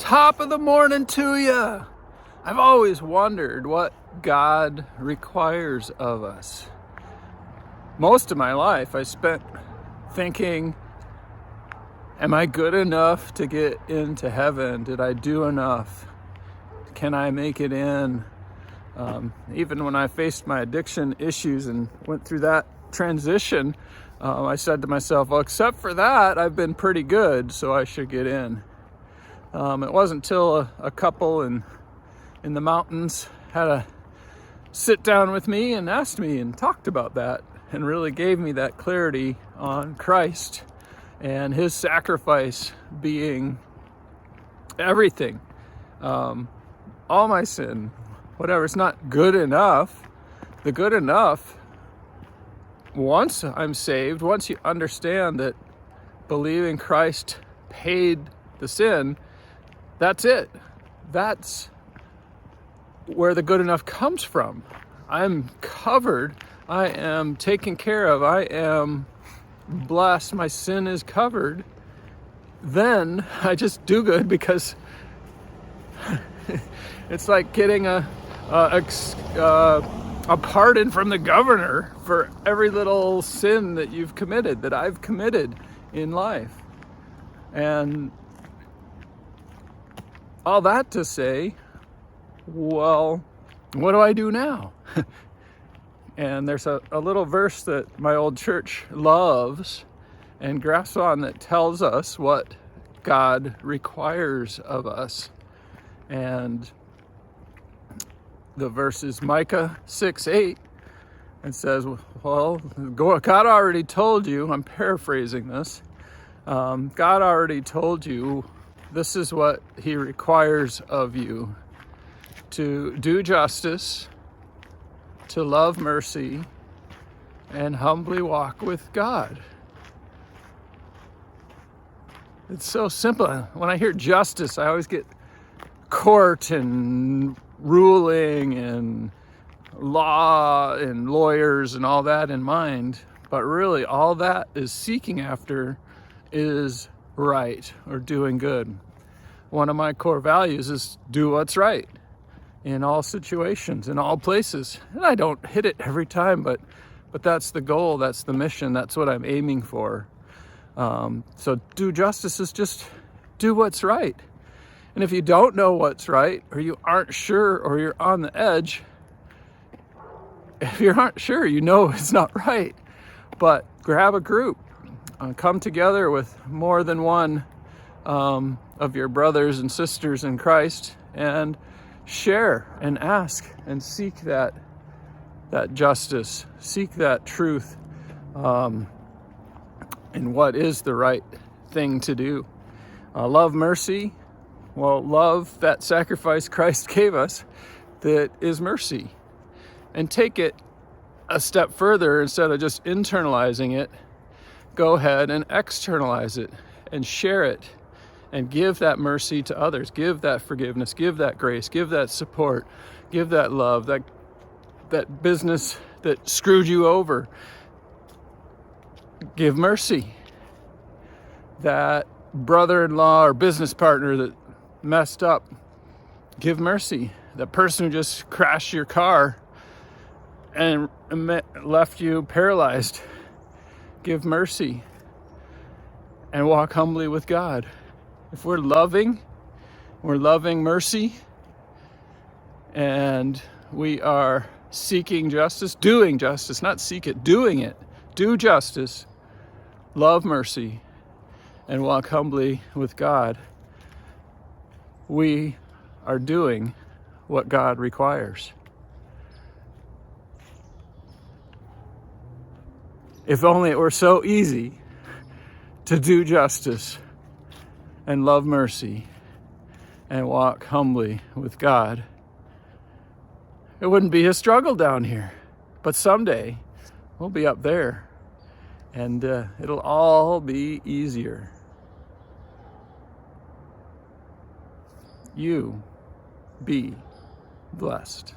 Top of the morning to you. I've always wondered what God requires of us. Most of my life I spent thinking, am I good enough to get into heaven? Did I do enough? Can I make it in? Even when I faced my addiction issues and went through that transition, I said to myself, well, except for that, I've been pretty good, so I should get in. It wasn't until a couple in the mountains had a sit down with me and asked me and talked about that and really gave me that clarity on Christ and his sacrifice being everything. All my sin, whatever, it's not good enough. The good enough, once I'm saved, once you understand that believing Christ paid the sin, that's it. That's where the good enough comes from. I'm covered. I am taken care of. I am blessed. My sin is covered. Then I just do good because it's like getting a pardon from the governor for every little sin that you've committed, that I've committed in life. And all that to say, well, what do I do now? And there's a little verse that my old church loves and grasps on that tells us what God requires of us. And the verse is Micah 6:8. It says, well, God already told you, I'm paraphrasing this, God already told you this is what he requires of you: to do justice, to love mercy, and humbly walk with God. It's so simple. When I hear justice, I always get court and ruling and law and lawyers and all that in mind. But really, all that is seeking after is right or doing good. One of my core values is do what's right in all situations, in all places. And I don't hit it every time, but that's the goal, that's the mission, that's what I'm aiming for. So do justice is just do what's right. And if you don't know what's right, or you aren't sure, or you're on the edge, if you aren't sure, you know it's not right. But grab a group, come together with more than one of your brothers and sisters in Christ and share and ask and seek that justice, seek that truth, and what is the right thing to do. Love mercy. Well, love that sacrifice Christ gave us that is mercy. And take it a step further. Instead of just internalizing it, go ahead and externalize it and share it and give that mercy to others. Give that forgiveness, give that grace, give that support, give that love, that business that screwed you over. Give mercy. That brother-in-law or business partner that messed up, give mercy. That person who just crashed your car and left you paralyzed, give mercy and walk humbly with God. If we're loving mercy, and we are seeking justice, doing justice, not seek it, doing it, do justice, love mercy, and walk humbly with God, we are doing what God requires. If only it were so easy to do justice and love mercy and walk humbly with God. It wouldn't be a struggle down here, but someday we'll be up there and it'll all be easier. You be blessed.